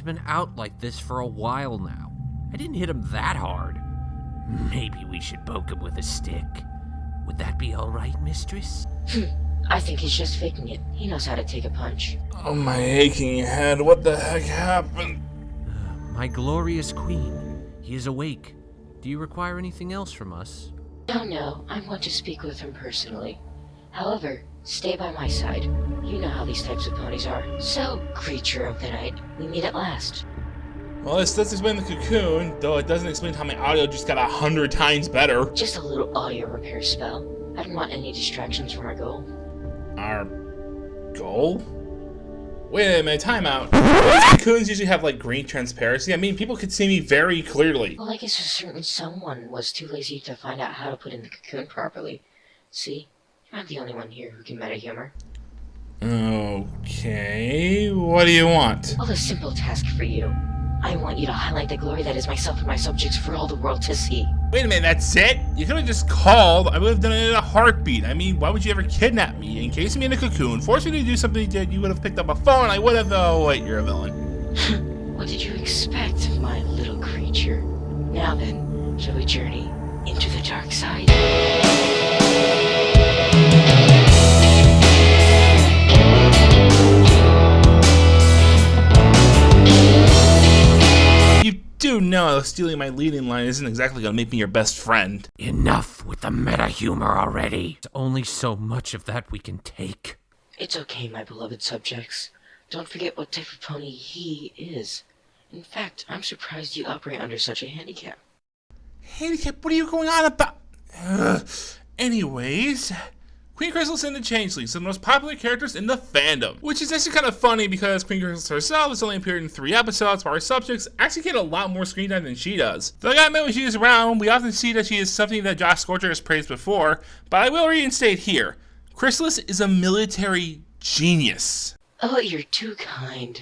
been out like this for a while now. I didn't hit him that hard. Maybe we should poke him with a stick. Would that be all right, mistress? I think he's just faking it. He knows how to take a punch. Oh, my aching head. What the heck happened? My glorious queen. He is awake. Do you require anything else from us? No, I want to speak with him personally. However, stay by my side. You know how these types of ponies are. So, creature of the night, we meet at last. Well, this does explain the cocoon, though it doesn't explain how my audio just got 100 times better. Just a little audio repair spell. I don't want any distractions from our goal. Our goal? Wait a minute, time out. Cocoons usually have like green transparency. I mean, people could see me very clearly. Well, I guess a certain someone was too lazy to find out how to put in the cocoon properly. See? I'm the only one here who can meta-humor. Okay, what do you want? Well, a simple task for you. I want you to highlight the glory that is myself and my subjects for all the world to see. Wait a minute, that's it? You could have just called. I would have done it in a heartbeat. I mean, why would you ever kidnap me, encase me in a cocoon, force me to do something that you would have picked up a phone? I would have, oh wait, you're a villain. What did you expect, my little creature? Now then, shall we journey into the dark side? You do know stealing my leading line isn't exactly gonna make me your best friend. Enough with the meta-humor already. There's only so much of that we can take. It's okay, my beloved subjects. Don't forget what type of pony he is. In fact, I'm surprised you operate under such a handicap. Handicap? What are you going on about? Anyways, Queen Chrysalis and the Changelings, some of the most popular characters in the fandom. Which is actually kind of funny because Queen Chrysalis herself has only appeared in 3 episodes, while her subjects actually get a lot more screen time than she does. Though I gotta admit, when she is around, we often see that she is something that Josh Scorcher has praised before, but I will reinstate here. Chrysalis is a military genius. Oh, you're too kind.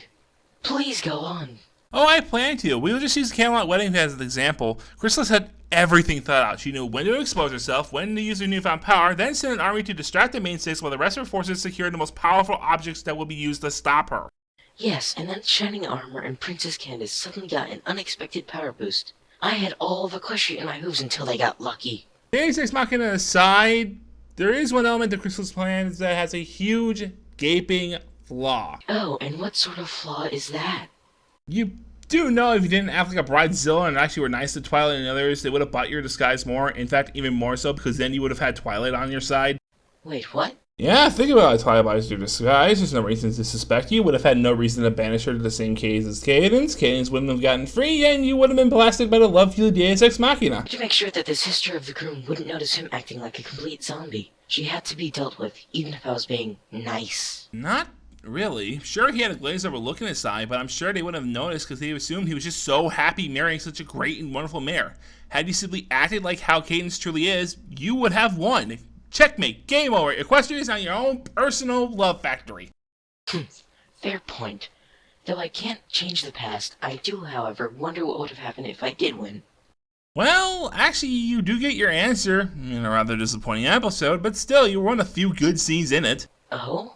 Please go on. Oh, I plan to. We will just use the Camelot wedding as an example. Chrysalis had everything thought out. She knew when to expose herself, when to use her newfound power, then send an army to distract the mainstays while the rest of her forces secured the most powerful objects that will be used to stop her. Yes, and then shining armor and Princess Candace suddenly got an unexpected power boost. I had all of Equestria in my hooves until they got lucky. Deus Ex Machina aside, there is one element of Chrysalis' plan that has a huge, gaping flaw. Oh, and what sort of flaw is that? You do know if you didn't act like a bridezilla and actually were nice to Twilight and others, they would have bought your disguise more. In fact, even more so, because then you would have had Twilight on your side. Wait, what? Yeah, think about how Twilight buys your disguise. There's no reason to suspect you. Would have had no reason to banish her to the same cage as Cadence. Cadence wouldn't have gotten free, and you would have been blasted by the lovely Deus Ex Machina. To make sure that the sister of the groom wouldn't notice him acting like a complete zombie, she had to be dealt with, even if I was being nice. Not really. Sure, he had a glazed over look in his eye, but I'm sure they wouldn't have noticed because they assumed he was just so happy marrying such a great and wonderful mare. Had you simply acted like how Cadence truly is, you would have won. Checkmate. Game over. Equestria is on your own personal love factory. Fair point. Though I can't change the past, I do, however, wonder what would have happened if I did win. Well, actually, you do get your answer in a rather disappointing episode, but still, you won a few good scenes in it. Oh?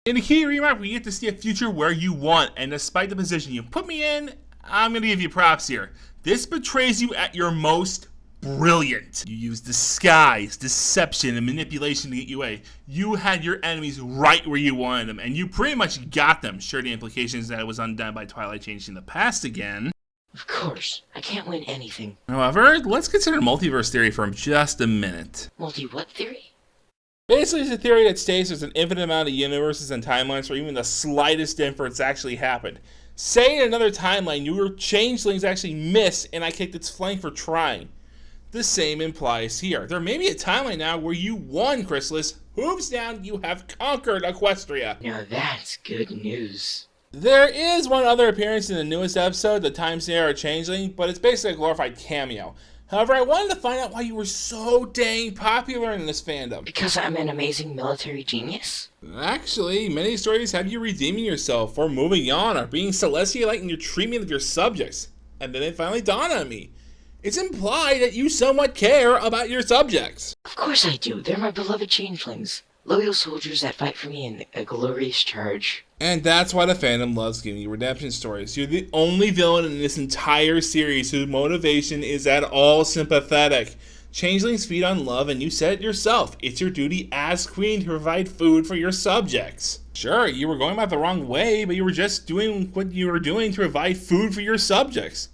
In the key remark, we get to see a future where you want, and despite the position you put me in, I'm going to give you props here. This betrays you at your most brilliant. You used disguise, deception, and manipulation to get you away. You had your enemies right where you wanted them, and you pretty much got them. Sure, the implications that it was undone by Twilight changing the past again. Of course. I can't win anything. However, let's consider multiverse theory for just a minute. Multi-what theory? Basically, it's a theory that states there's an infinite amount of universes and timelines where even the slightest difference actually happened. Say in another timeline, your changelings actually missed and I kicked its flank for trying. The same implies here. There may be a timeline now where you won, Chrysalis. Hooves down, you have conquered Equestria. Now that's good news. There is one other appearance in the newest episode, the Time Sierra Changeling, but it's basically a glorified cameo. However, I wanted to find out why you were so dang popular in this fandom. Because I'm an amazing military genius? Actually, many stories have you redeeming yourself, or moving on, or being celestial-like in your treatment of your subjects. And then it finally dawned on me. It's implied that you somewhat care about your subjects. Of course I do. They're my beloved changelings. Loyal soldiers that fight for me in a glorious charge. And that's why the fandom loves giving you redemption stories. You're the only villain in this entire series whose motivation is at all sympathetic. Changelings feed on love, and you said it yourself. It's your duty as queen to provide food for your subjects. Sure, you were going about the wrong way, but you were just doing what you were doing to provide food for your subjects.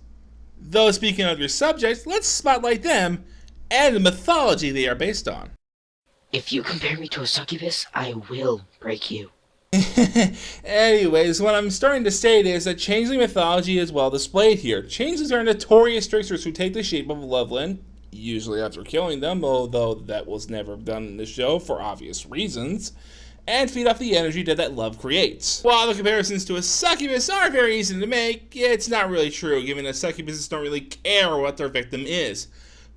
Though, speaking of your subjects, let's spotlight them and the mythology they are based on. If you compare me to a succubus, I will break you. Anyways, what I'm starting to state is that changeling mythology is well displayed here. Changelings are notorious tricksters who take the shape of a Loveland, usually after killing them, although that was never done in the show for obvious reasons, and feed off the energy that love creates. While the comparisons to a succubus are very easy to make, it's not really true, given that succubuses don't really care what their victim is.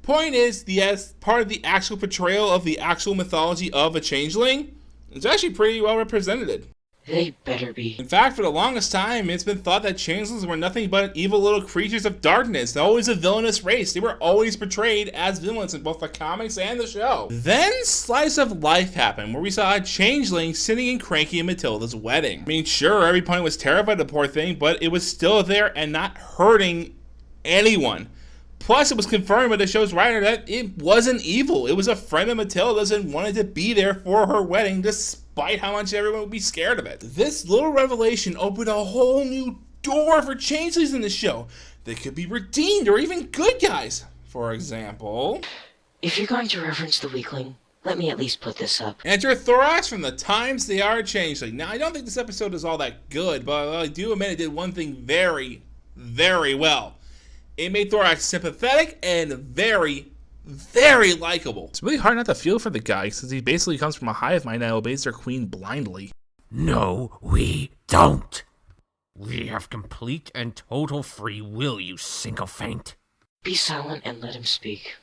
Point is, as part of the actual portrayal of the actual mythology of a changeling, it's actually pretty well represented. They better be. In fact, for the longest time, it's been thought that changelings were nothing but evil little creatures of darkness, always a villainous race. They were always portrayed as villains in both the comics and the show. Then, Slice of Life happened, where we saw a changeling sitting and cranky in Matilda's wedding. I mean, sure, every point was terrified of the poor thing, but it was still there and not hurting anyone. Plus, it was confirmed by the show's writer that it wasn't evil. It was a friend of Matilda's and wanted to be there for her wedding despite how much everyone would be scared of it. This little revelation opened a whole new door for changelings in the show. They could be redeemed or even good guys. For example... If you're going to reference the weakling, let me at least put this up. Enter Thorax from the Times They Are Changeling. Now, I don't think this episode is all that good, but I do admit it did one thing very, very well. It made Thorax sympathetic and very, very likable. It's really hard not to feel for the guy, since he basically comes from a hive mind that obeys their queen blindly. No, we don't. We have complete and total free will, you sycophant. Be silent and let him speak.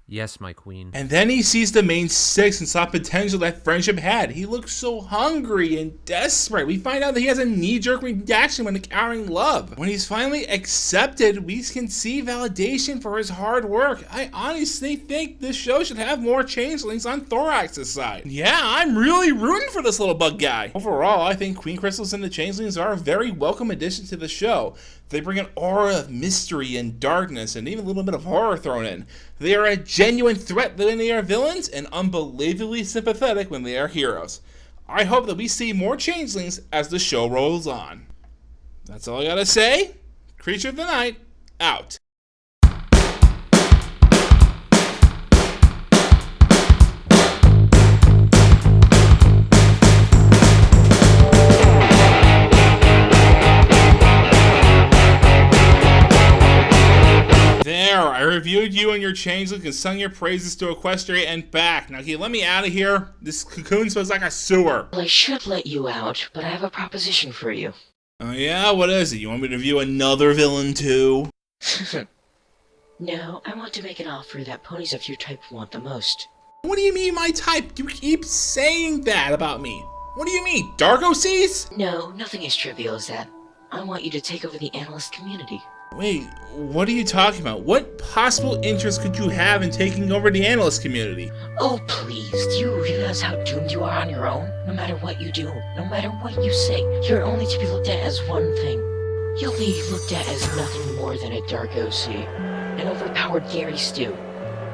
Yes, my queen. And then he sees the main six and saw potential that friendship had. He looks so hungry and desperate. We find out that he has a knee-jerk reaction when encountering love. When he's finally accepted, we can see validation for his hard work. I honestly think this show should have more changelings on Thorax's side. Yeah, I'm really rooting for this little bug guy. Overall, I think Queen Chrysalis and the changelings are a very welcome addition to the show. They bring an aura of mystery and darkness and even a little bit of horror thrown in. They are a genuine threat when they are villains and unbelievably sympathetic when they are heroes. I hope that we see more changelings as the show rolls on. That's all I gotta say. Creature of the Night, out. I reviewed you and your changeling and sung your praises to Equestria and back. Now, can you let me out of here? This cocoon smells like a sewer. Well, I should let you out, but I have a proposition for you. Oh yeah? What is it? You want me to review another villain too? No, I want to make an offer that ponies of your type want the most. What do you mean my type? You keep saying that about me. What do you mean? Darko seas? No, nothing as trivial as that. I want you to take over the analyst community. Wait, what are you talking about? What possible interest could you have in taking over the analyst community? Oh, please, do you realize how doomed you are on your own? No matter what you do, no matter what you say, you're only to be looked at as one thing. You'll be looked at as nothing more than a dark OC, an overpowered Gary Stew.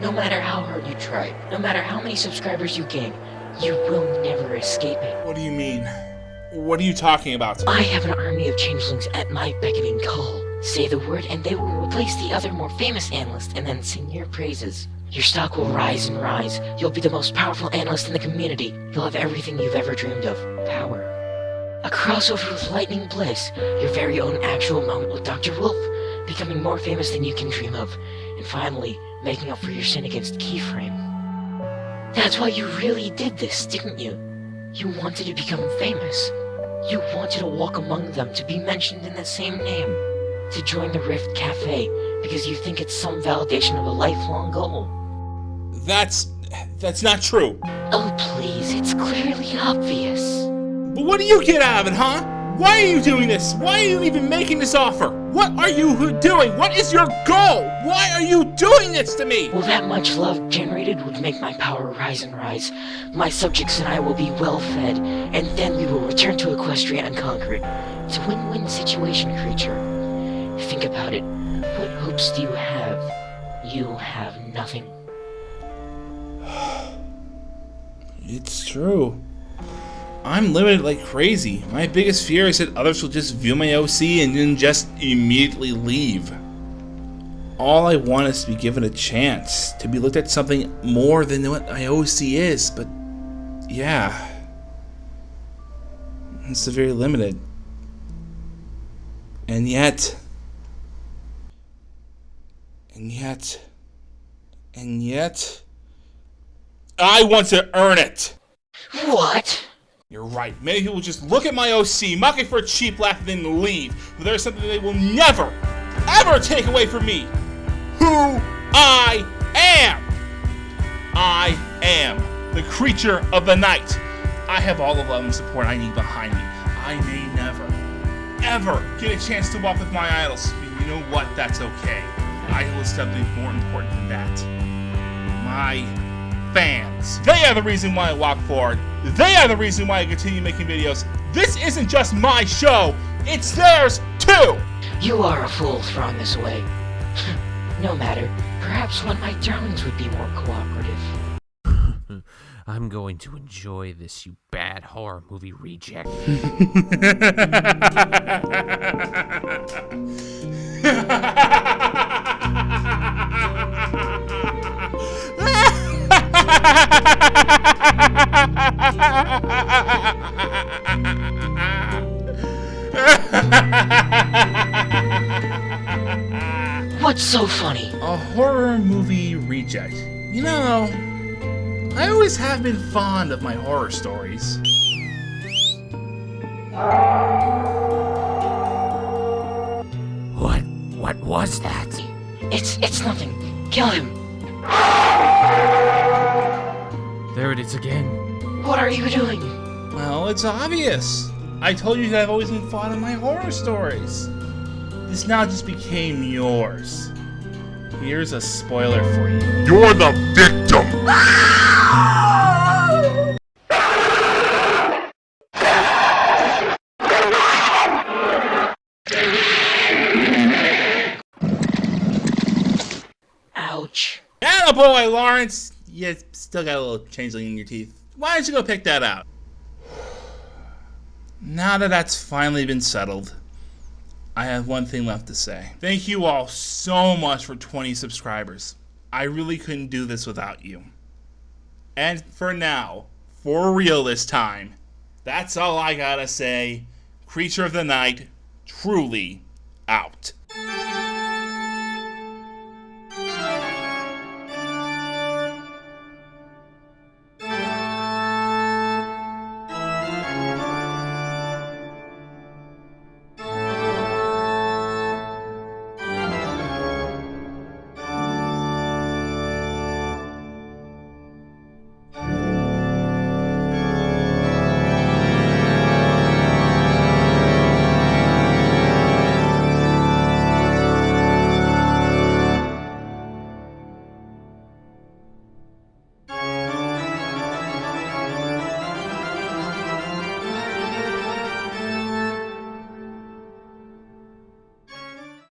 No matter how hard you try, no matter how many subscribers you gain, you will never escape it. What do you mean? What are you talking about? I have an army of changelings at my beckoning call. Say the word and they will replace the other more famous analyst and then sing your praises. Your stock will rise and rise. You'll be the most powerful analyst in the community. You'll have everything you've ever dreamed of. Power. A crossover with Lightning Bliss. Your very own actual moment with Dr. Wolf. Becoming more famous than you can dream of. And finally, making up for your sin against Keyframe. That's why you really did this, didn't you? You wanted to become famous. You wanted to walk among them, to be mentioned in the same name. To join the Rift Cafe, because you think it's some validation of a lifelong goal. That's not true. Oh please, it's clearly obvious. But what do you get out of it, huh? Why are you doing this? Why are you even making this offer? What are you doing? What is your goal? Why are you doing this to me? Well, that much love generated would make my power rise and rise. My subjects and I will be well fed, and then we will return to Equestria and conquer it. It's a win-win situation, creature. Think about it. What hopes do you have? You have nothing. It's true. I'm limited like crazy. My biggest fear is that others will just view my OC and then just immediately leave. All I want is to be given a chance, to be looked at something more than what my OC is, but yeah. It's very limited. And yet, I want to earn it! What? You're right. Many people just look at my OC, mock it for a cheap laugh, and then leave. But there's something they will never, ever take away from me. Who I am. I am the creature of the night. I have all the love and support I need behind me. I may never, ever get a chance to walk with my idols. But you know what? That's okay. Idol is something more important than that. My fans. They are the reason why I walk forward. They are the reason why I continue making videos. This isn't just my show, it's theirs too! You are a fool throwing this away. No matter. Perhaps one of my darlings would be more cooperative. I'm going to enjoy this, you bad horror movie reject. What's so funny? A horror movie reject. You know, I always have been fond of my horror stories. What was that? It's nothing. Kill him. There it is again. What are you doing? Well, it's obvious. I told you that I've always been fond of my horror stories. This now just became yours. Here's a spoiler for you. You're the victim! Ouch. Attaboy, Lawrence! You still got a little changeling in your teeth. Why don't you go pick that out? Now that that's finally been settled, I have one thing left to say. Thank you all so much for 20 subscribers. I really couldn't do this without you. And for now, for real this time, that's all I gotta say. Creature of the Night, truly out.